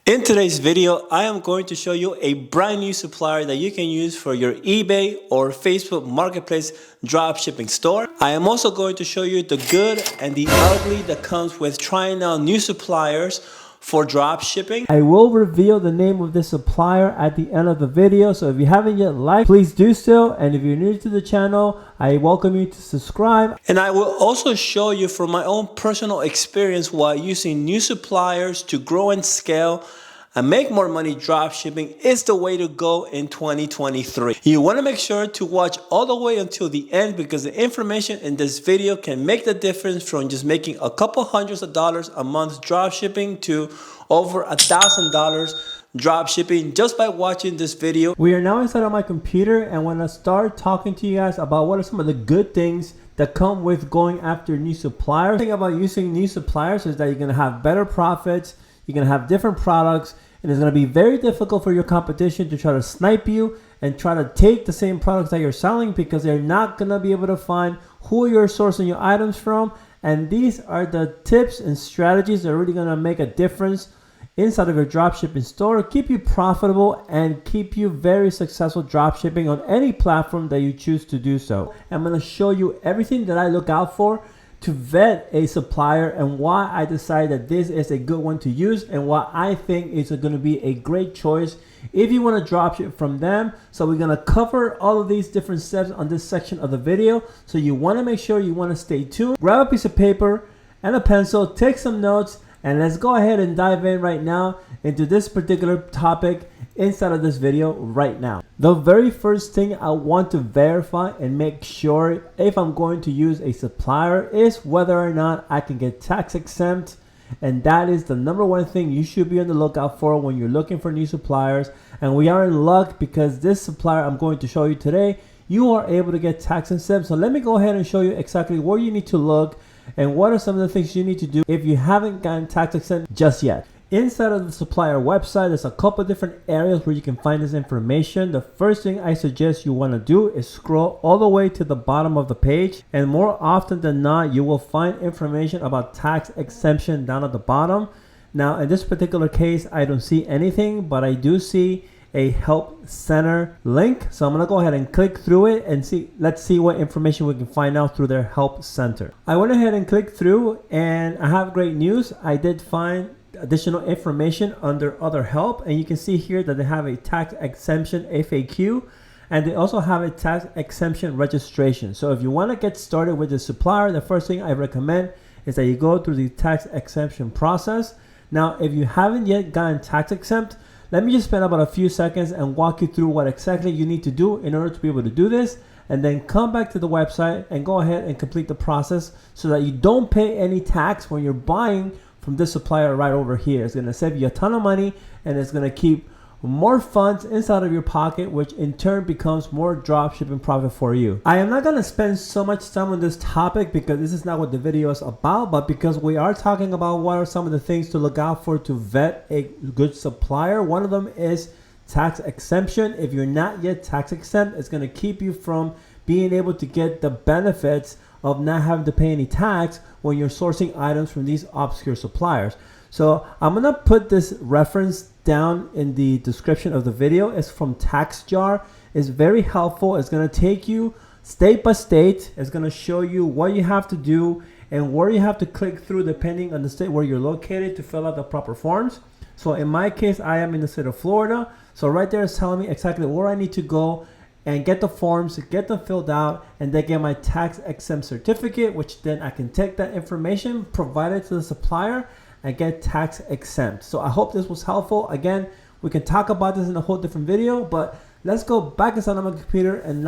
In today's video, I am going to show you a brand new supplier that you can use for your eBay or Facebook Marketplace dropshipping store. I am also going to show you the good and the ugly that comes with trying out new suppliers for dropshipping. I will reveal the name of this supplier at the end of the video, so if you haven't yet liked, please do so. And if you're new to the channel, I welcome you to subscribe. And I will also show you from my own personal experience why using new suppliers to grow and scale and make more money dropshipping is the way to go in 2023. You want to make sure to watch all the way until the end, because the information in this video can make the difference from just making a couple hundreds of dollars a month dropshipping to over $1,000 dropshipping just by watching this video. We are now inside of my computer and want to start talking to you guys about what are some of the good things that come with going after new suppliers. The thing about using new suppliers is that you're going to have better profits. You're going to have different products, and it's going to be very difficult for your competition to try to snipe you and try to take the same products that you're selling, because they're not going to be able to find who you're sourcing your items from. And these are the tips and strategies that are really going to make a difference inside of your dropshipping store, keep you profitable, and keep you very successful dropshipping on any platform that you choose to do so. I'm going to show you everything that I look out for to vet a supplier and why I decide that this is a good one to use and why I think it's going to be a great choice if you want to dropship from them. So we're going to cover all of these different steps on this section of the video. So you want to make sure you want to stay tuned. Grab a piece of paper and a pencil, take some notes, and let's go ahead and dive in right now into this particular topic inside of this video right now. The very first thing I want to verify and make sure if I'm going to use a supplier is whether or not I can get tax exempt. And that is the number one thing you should be on the lookout for when you're looking for new suppliers. And we are in luck, because this supplier I'm going to show you today, you are able to get tax exempt. So let me go ahead and show you exactly where you need to look and what are some of the things you need to do if you haven't gotten tax exempt just yet. Inside of the supplier website, there's a couple different areas where you can find this information. The first thing I suggest you want to do is scroll all the way to the bottom of the page, and more often than not, you will find information about tax exemption down at the bottom. Now, in this particular case, I don't see anything, but I do see a help center link. So I'm going to go ahead and click through it and see. Let's see what information we can find out through their help center. I went ahead and clicked through, and I have great news. I did find additional information under other help, and you can see here that they have a tax exemption FAQ, and they also have a tax exemption registration. So if you want to get started with the supplier, the first thing I recommend is that you go through the tax exemption process. Now, if you haven't yet gotten tax exempt, let me just spend about a few seconds and walk you through what exactly you need to do in order to be able to do this, and then come back to the website and go ahead and complete the process so that you don't pay any tax when you're buying from this supplier right over here. It's going to save you a ton of money, and it's going to keep more funds inside of your pocket, which in turn becomes more dropshipping profit for you. I am not going to spend so much time on this topic because this is not what the video is about, but because we are talking about what are some of the things to look out for to vet a good supplier. One of them is tax exemption. If you're not yet tax exempt, it's going to keep you from being able to get the benefits of not having to pay any tax when you're sourcing items from these obscure suppliers. So I'm gonna put this reference down in the description of the video. It's from TaxJar. It's very helpful. It's gonna take you state by state. It's gonna show you what you have to do and where you have to click through depending on the state where you're located to fill out the proper forms. So in my case, I am in the state of Florida. So right there is telling me exactly where I need to go and get the forms, get them filled out, and then get my tax exempt certificate, which then I can take that information, provide it to the supplier, and get tax exempt. So I hope this was helpful. Again, we can talk about this in a whole different video, but let's go back inside of my computer and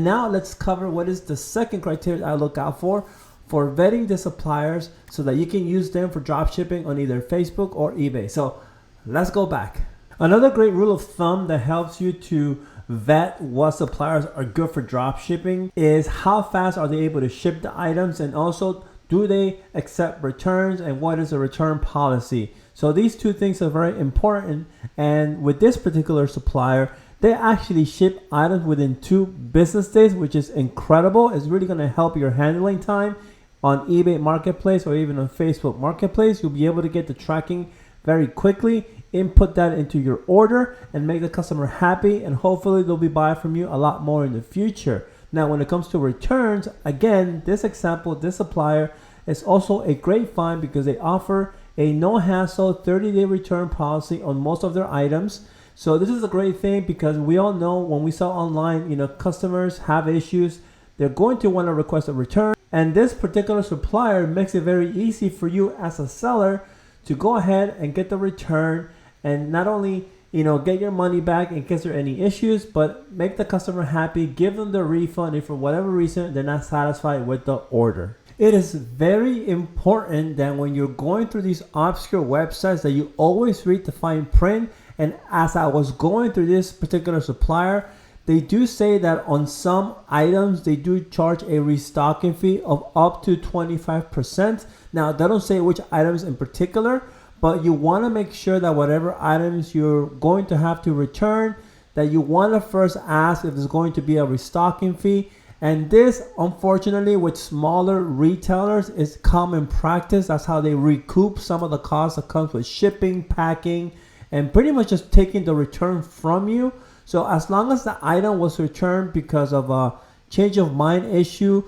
now let's cover what is the second criteria I look out for vetting the suppliers so that you can use them for dropshipping on either Facebook or eBay. So let's go back. Another great rule of thumb that helps you to vet what suppliers are good for dropshipping is how fast are they able to ship the items, and also do they accept returns, and what is the return policy. So these two things are very important, and with this particular supplier, they actually ship items within 2 business days, which is incredible. It's really going to help your handling time on eBay Marketplace or even on Facebook Marketplace. You'll be able to get the tracking very quickly, input that into your order and make the customer happy, and hopefully they'll be buying from you a lot more in the future. Now, when it comes to returns, again, this example, this supplier is also a great find because they offer a no hassle 30-day return policy on most of their items. So this is a great thing because we all know when we sell online, customers have issues. They're going to want to request a return. And this particular supplier makes it very easy for you as a seller to go ahead and get the return and not only get your money back in case there are any issues, but make the customer happy, give them the refund if for whatever reason they're not satisfied with the order. It is very important that when you're going through these obscure websites that you always read the fine print. And as I was going through this particular supplier, they do say that on some items they do charge a restocking fee of up to 25%. Now, they don't say which items in particular, but you want to make sure that whatever items you're going to have to return, that you want to first ask if there's going to be a restocking fee. And this, unfortunately, with smaller retailers is common practice. That's how they recoup some of the costs that comes with shipping, packing, and pretty much just taking the return from you. So as long as the item was returned because of a change of mind issue,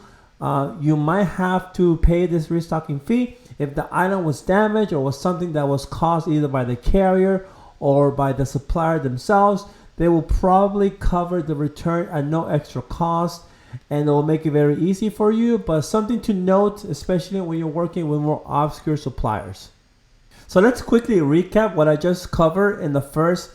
you might have to pay this restocking fee. If the item was damaged or was something that was caused either by the carrier or by the supplier themselves, they will probably cover the return at no extra cost, and it will make it very easy for you. But something to note, especially when you're working with more obscure suppliers. So let's quickly recap what I just covered in the first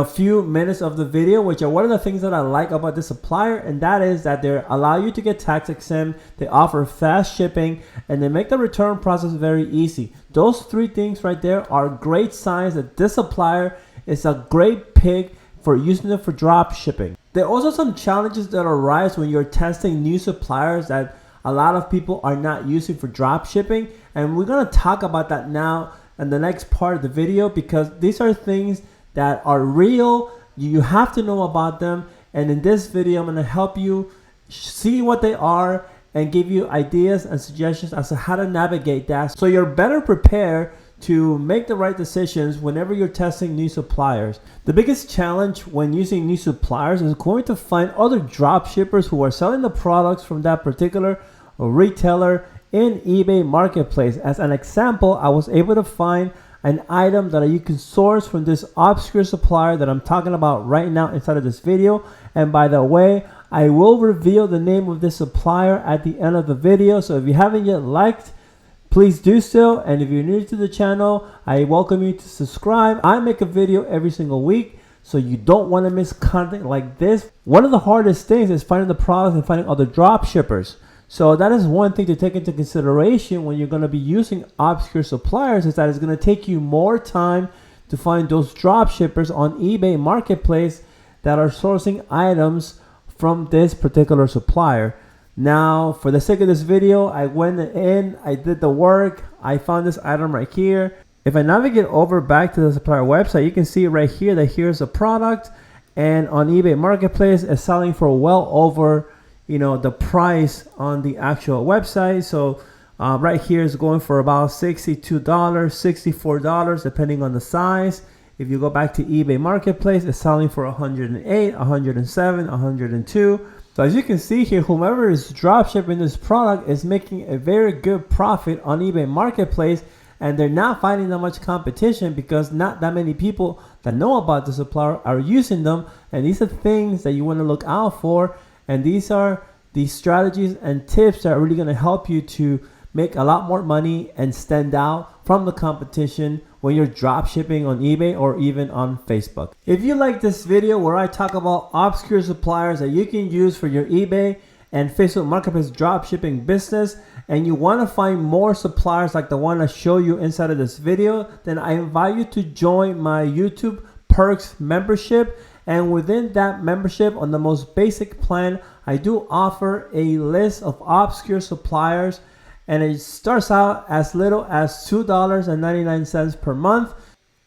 few minutes of the video, which are one of the things that I like about this supplier, and that is that they allow you to get tax exempt, they offer fast shipping, and they make the return process very easy. Those three things right there are great signs that this supplier is a great pick for using it for drop shipping. There are also some challenges that arise when you're testing new suppliers that a lot of people are not using for drop shipping, and we're going to talk about that now in the next part of the video because these are things that are real. You have to know about them, and in this video I'm going to help you see what they are and give you ideas and suggestions as to how to navigate that so you're better prepared to make the right decisions whenever you're testing new suppliers. The biggest challenge when using new suppliers is going to find other drop shippers who are selling the products from that particular retailer in eBay marketplace. As an example, I was able to find an item that you can source from this obscure supplier that I'm talking about right now inside of this video. And by the way, I will reveal the name of this supplier at the end of the video. So if you haven't yet liked, please do so. And if you're new to the channel, I welcome you to subscribe. I make a video every single week, so you don't want to miss content like this. One of the hardest things is finding the products and finding other drop shippers. So that is one thing to take into consideration when you're going to be using obscure suppliers, is that it's going to take you more time to find those drop shippers on eBay marketplace that are sourcing items from this particular supplier. Now, for the sake of this video, I went in, I did the work, I found this item right here. If I navigate over back to the supplier website, you can see right here that here's a product, and on eBay marketplace it's selling for well over the price on the actual website. So right here is going for about $62, $64 depending on the size. If you go back to eBay marketplace, it's selling for $108, $107, $102. So as you can see here, whomever is drop shipping this product is making a very good profit on eBay marketplace, and they're not finding that much competition because not that many people that know about the supplier are using them. And these are things that you want to look out for. And these are the strategies and tips that are really going to help you to make a lot more money and stand out from the competition when you're drop shipping on eBay or even on Facebook. If you like this video where I talk about obscure suppliers that you can use for your eBay and Facebook Marketplace drop shipping business, and you want to find more suppliers like the one I show you inside of this video, then I invite you to join my YouTube Perks membership. And within that membership, on the most basic plan, I do offer a list of obscure suppliers, and it starts out as little as $2.99 per month.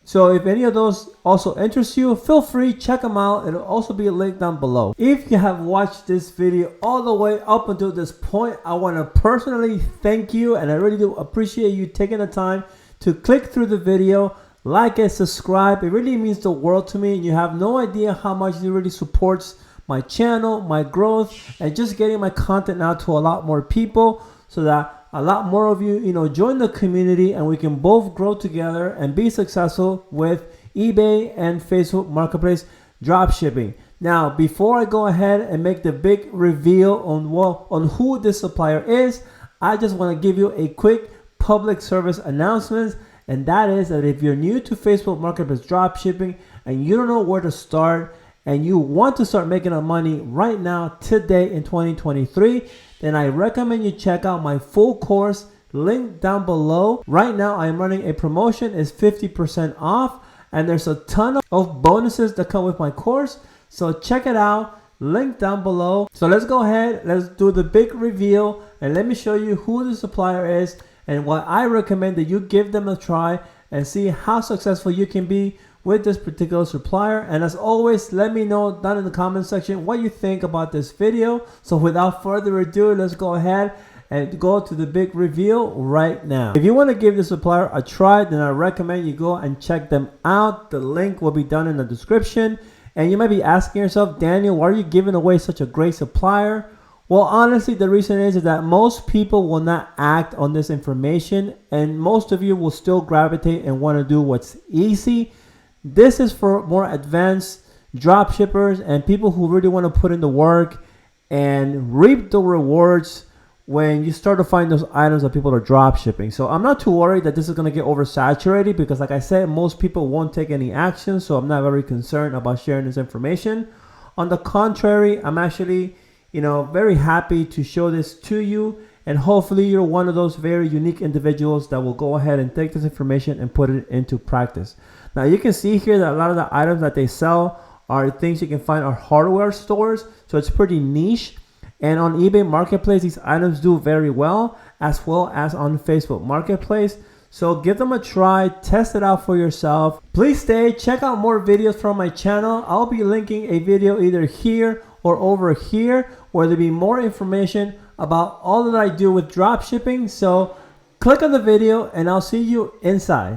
So if any of those also interest you, feel free, check them out. It'll also be a link down below. If you have watched this video all the way up until this point, I want to personally thank you, and I really do appreciate you taking the time to click through the video, like it, subscribe. It really means the world to me. You have no idea how much it really supports my channel, my growth, and just getting my content out to a lot more people so that a lot more of you, join the community and we can both grow together and be successful with eBay and Facebook Marketplace dropshipping. Now, before I go ahead and make the big reveal on who this supplier is, I just want to give you a quick public service announcement, and that is that if you're new to Facebook Marketplace dropshipping and you don't know where to start and you want to start making money right now, today in 2023, then I recommend you check out my full course, link down below. Right now, I am running a promotion, it's 50% off, and there's a ton of bonuses that come with my course. So check it out, link down below. So let's go ahead, let's do the big reveal, and let me show you who the supplier is and what I recommend that you give them a try and see how successful you can be with this particular supplier. And as always, let me know down in the comment section what you think about this video. So without further ado, let's go ahead and go to the big reveal right now. If you want to give the supplier a try, then I recommend you go and check them out. The link will be down in the description. And you might be asking yourself, Daniel, why are you giving away such a great supplier? Well, honestly, the reason is that most people will not act on this information, and most of you will still gravitate and want to do what's easy. This is for more advanced drop shippers and people who really want to put in the work and reap the rewards when you start to find those items that people are drop shipping. So I'm not too worried that this is going to get oversaturated because, like I said, most people won't take any action. So I'm not very concerned about sharing this information. On the contrary, I'm actually, very happy to show this to you. And hopefully you're one of those very unique individuals that will go ahead and take this information and put it into practice. Now you can see here that a lot of the items that they sell are things you can find at hardware stores. So it's pretty niche. And on eBay Marketplace, these items do very well as on Facebook Marketplace. So give them a try, test it out for yourself. Please stay, check out more videos from my channel. I'll be linking a video either here or over here where there'll be more information about all that I do with drop shipping. So click on the video and I'll see you inside.